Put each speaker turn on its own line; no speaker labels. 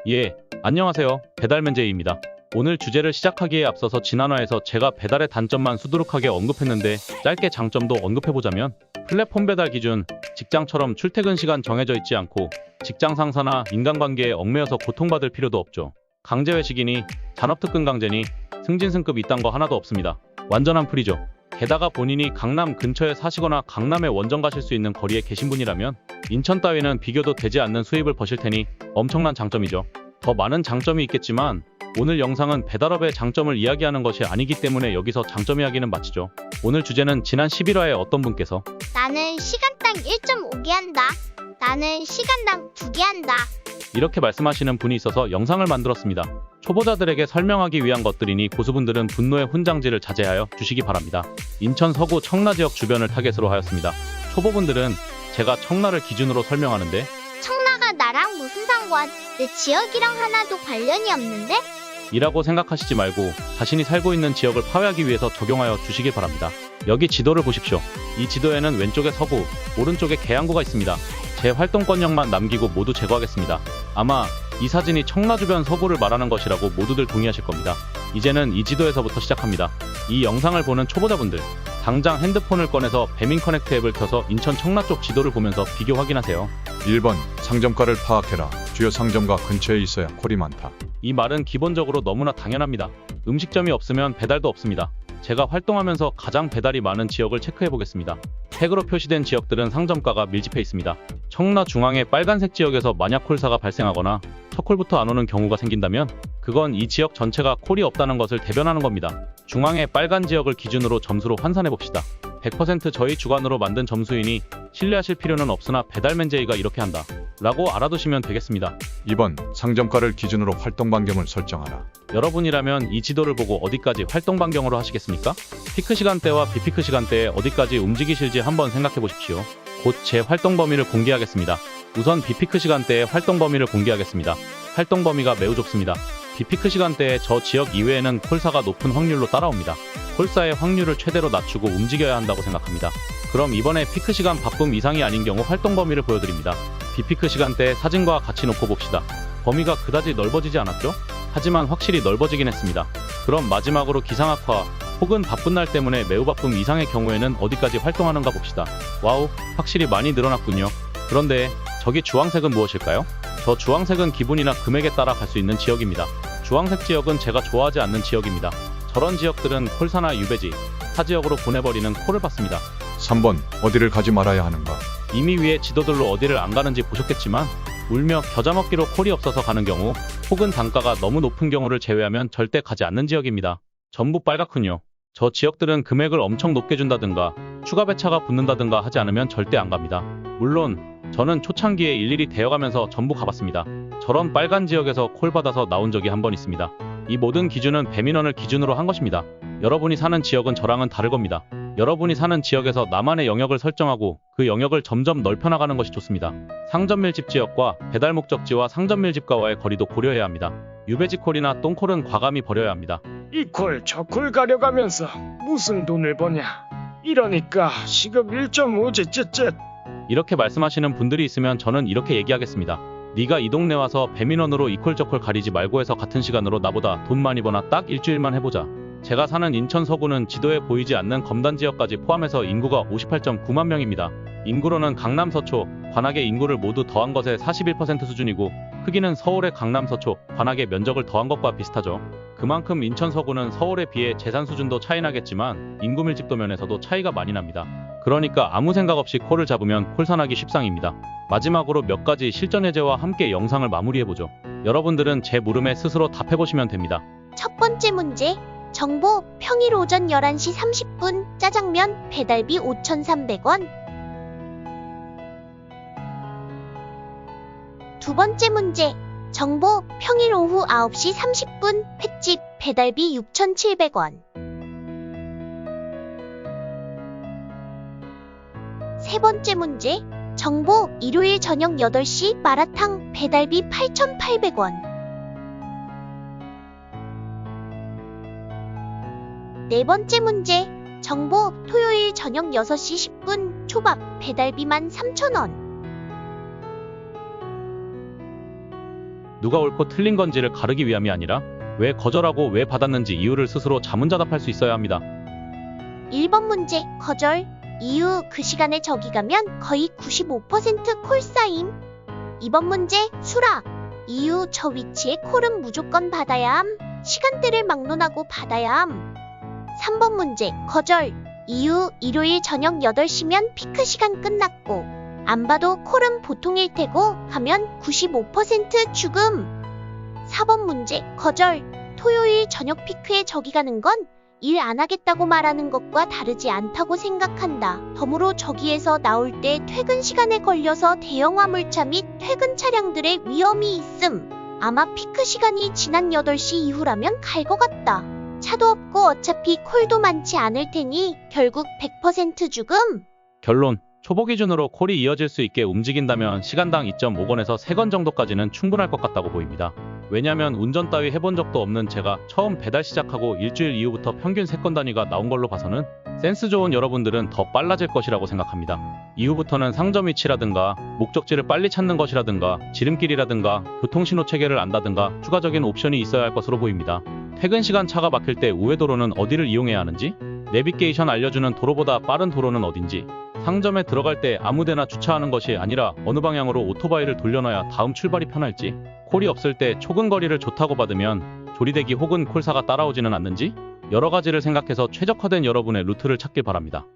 예, 안녕하세요. 배달맨제이입니다. 오늘 주제를 시작하기에 앞서서 지난화에서 제가 배달의 단점만 수두룩하게 언급했는데 짧게 장점도 언급해보자면 플랫폼 배달 기준, 직장처럼 출퇴근 시간 정해져 있지 않고 직장 상사나 인간관계에 얽매여서 고통받을 필요도 없죠. 강제회식이니 잔업특근 강제니 승진승급 이딴 거 하나도 없습니다. 완전한 프리죠. 게다가 본인이 강남 근처에 사시거나 강남에 원정 가실 수 있는 거리에 계신 분이라면 인천 따위는 비교도 되지 않는 수입을 버실 테니 엄청난 장점이죠. 더 많은 장점이 있겠지만 오늘 영상은 배달업의 장점을 이야기하는 것이 아니기 때문에 여기서 장점 이야기는 마치죠. 오늘 주제는 지난 11화에 어떤 분께서
나는 시간당 1.5개 한다. 나는 시간당 2개 한다.
이렇게 말씀하시는 분이 있어서 영상을 만들었습니다. 초보자들에게 설명하기 위한 것들이니 고수분들은 분노의 훈장지를 자제하여 주시기 바랍니다. 인천 서구 청라 지역 주변을 타겟으로 하였습니다. 초보분들은 제가 청라를 기준으로 설명하는데
청라가 나랑 무슨 상관? 내 지역이랑 하나도 관련이 없는데?
이라고 생각하시지 말고 자신이 살고 있는 지역을 파괴하기 위해서 적용하여 주시길 바랍니다. 여기 지도를 보십시오. 이 지도에는 왼쪽에 서구, 오른쪽에 계양구가 있습니다. 제 활동권역만 남기고 모두 제거하겠습니다. 아마 이 사진이 청라 주변 서구를 말하는 것이라고 모두들 동의하실 겁니다. 이제는 이 지도에서부터 시작합니다. 이 영상을 보는 초보자분들, 당장 핸드폰을 꺼내서 배민 커넥트 앱을 켜서 인천 청라 쪽 지도를 보면서 비교 확인하세요.
1번 상점가를 파악해라. 주요 상점가 근처에 있어야 콜이 많다.
이 말은 기본적으로 너무나 당연합니다. 음식점이 없으면 배달도 없습니다. 제가 활동하면서 가장 배달이 많은 지역을 체크해 보겠습니다. 색으로 표시된 지역들은 상점가가 밀집해 있습니다. 청라 중앙의 빨간색 지역에서 만약 콜사가 발생하거나 첫 콜부터 안 오는 경우가 생긴다면 그건 이 지역 전체가 콜이 없다는 것을 대변하는 겁니다. 중앙의 빨간 지역을 기준으로 점수로 환산해 봅시다. 100% 저희 주관으로 만든 점수이니 신뢰하실 필요는 없으나 배달맨제이가 이렇게 한다 라고 알아두시면 되겠습니다.
2번 상점가를 기준으로 활동 반경을 설정하라.
여러분이라면 이 지도를 보고 어디까지 활동 반경으로 하시겠습니까? 피크 시간대와 비피크 시간대에 어디까지 움직이실지 한번 생각해 보십시오. 곧 제 활동 범위를 공개하겠습니다. 우선 비피크 시간대의 활동 범위를 공개하겠습니다. 활동 범위가 매우 좁습니다. 비피크 시간대에 저 지역 이외에는 콜사가 높은 확률로 따라옵니다. 콜사의 확률을 최대로 낮추고 움직여야 한다고 생각합니다. 그럼 이번에 피크 시간 바쁨 이상이 아닌 경우 활동 범위를 보여드립니다. 비피크 시간대에 사진과 같이 놓고 봅시다. 범위가 그다지 넓어지지 않았죠? 하지만 확실히 넓어지긴 했습니다. 그럼 마지막으로 기상악화 혹은 바쁜 날 때문에 매우 바쁨 이상의 경우에는 어디까지 활동하는가 봅시다. 와우, 확실히 많이 늘어났군요. 그런데 저기 주황색은 무엇일까요? 저 주황색은 기분이나 금액에 따라 갈 수 있는 지역입니다. 주황색 지역은 제가 좋아하지 않는 지역입니다. 저런 지역들은 콜사나 유배지, 타 지역으로 보내버리는 콜을 받습니다.
3번 어디를 가지 말아야 하는가.
이미 위에 지도들로 어디를 안 가는지 보셨겠지만 울며 겨자 먹기로 콜이 없어서 가는 경우 혹은 단가가 너무 높은 경우를 제외하면 절대 가지 않는 지역입니다. 전부 빨갛군요. 저 지역들은 금액을 엄청 높게 준다든가 추가 배차가 붙는다든가 하지 않으면 절대 안 갑니다. 물론 저는 초창기에 일일이 대여가면서 전부 가봤습니다. 저런 빨간 지역에서 콜 받아서 나온 적이 한 번 있습니다. 이 모든 기준은 배민원을 기준으로 한 것입니다. 여러분이 사는 지역은 저랑은 다를 겁니다. 여러분이 사는 지역에서 나만의 영역을 설정하고 그 영역을 점점 넓혀나가는 것이 좋습니다. 상점 밀집 지역과 배달 목적지와 상점 밀집가와의 거리도 고려해야 합니다. 유배지 콜이나 똥콜은 과감히 버려야 합니다.
이 콜 저 콜 가려가면서 무슨 돈을 버냐. 이러니까 시급 1.5제 쯧쯧.
이렇게 말씀하시는 분들이 있으면 저는 이렇게 얘기하겠습니다. 네가 이 동네 와서 배민원으로 이콜 저콜 가리지 말고 해서 같은 시간으로 나보다 돈 많이 버나 딱 일주일만 해보자. 제가 사는 인천 서구는 지도에 보이지 않는 검단 지역까지 포함해서 인구가 58.9만 명입니다. 인구로는 강남 서초, 관악의 인구를 모두 더한 것의 41% 수준이고 크기는 서울의 강남 서초, 관악의 면적을 더한 것과 비슷하죠. 그만큼 인천 서구는 서울에 비해 재산 수준도 차이 나겠지만 인구 밀집도 면에서도 차이가 많이 납니다. 그러니까 아무 생각 없이 콜을 잡으면 콜산하기 쉽상입니다. 마지막으로 몇 가지 실전 예제와 함께 영상을 마무리해보죠. 여러분들은 제 물음에 스스로 답해보시면 됩니다.
첫 번째 문제. 정보 평일 오전 11시 30분 짜장면 배달비 5,300원. 두 번째 문제. 정보 평일 오후 9시 30분 횟집 배달비 6,700원. 세 번째 문제. 정보 일요일 저녁 8시 마라탕 배달비 8,800원. 네 번째 문제. 정보 토요일 저녁 6시 10분 초밥 배달비 13,000원.
누가 옳고 틀린 건지를 가르기 위함이 아니라 왜 거절하고 왜 받았는지 이유를 스스로 자문자답할 수 있어야 합니다.
1번 문제, 거절. 이유, 그 시간에 저기 가면 거의 95% 콜 쌓임. 2번 문제, 수락. 이유, 저 위치에 콜은 무조건 받아야 함. 시간대를 막론하고 받아야 함. 3번 문제, 거절. 이유, 일요일 저녁 8시면 피크 시간 끝났고 안 봐도 콜은 보통일 테고 가면 95% 죽음. 4번 문제, 거절. 토요일 저녁 피크에 저기 가는 건 일 안 하겠다고 말하는 것과 다르지 않다고 생각한다. 덤으로 저기에서 나올 때 퇴근 시간에 걸려서 대형 화물차 및 퇴근 차량들의 위험이 있음. 아마 피크 시간이 지난 8시 이후라면 갈 것 같다. 차도 없고 어차피 콜도 많지 않을 테니 결국 100% 죽음.
결론, 초보 기준으로 콜이 이어질 수 있게 움직인다면 시간당 2.5건에서 3건 정도까지는 충분할 것 같다고 보입니다. 왜냐면 운전 따위 해본 적도 없는 제가 처음 배달 시작하고 일주일 이후부터 평균 3건 단위가 나온 걸로 봐서는 센스 좋은 여러분들은 더 빨라질 것이라고 생각합니다. 이후부터는 상점 위치라든가 목적지를 빨리 찾는 것이라든가 지름길이라든가 교통신호 체계를 안다든가 추가적인 옵션이 있어야 할 것으로 보입니다. 퇴근 시간 차가 막힐 때 우회도로는 어디를 이용해야 하는지, 내비게이션 알려주는 도로보다 빠른 도로는 어딘지, 상점에 들어갈 때 아무데나 주차하는 것이 아니라 어느 방향으로 오토바이를 돌려놔야 다음 출발이 편할지, 콜이 없을 때 초근거리를 좋다고 받으면 조리대기 혹은 콜사가 따라오지는 않는지, 여러 가지를 생각해서 최적화된 여러분의 루트를 찾길 바랍니다.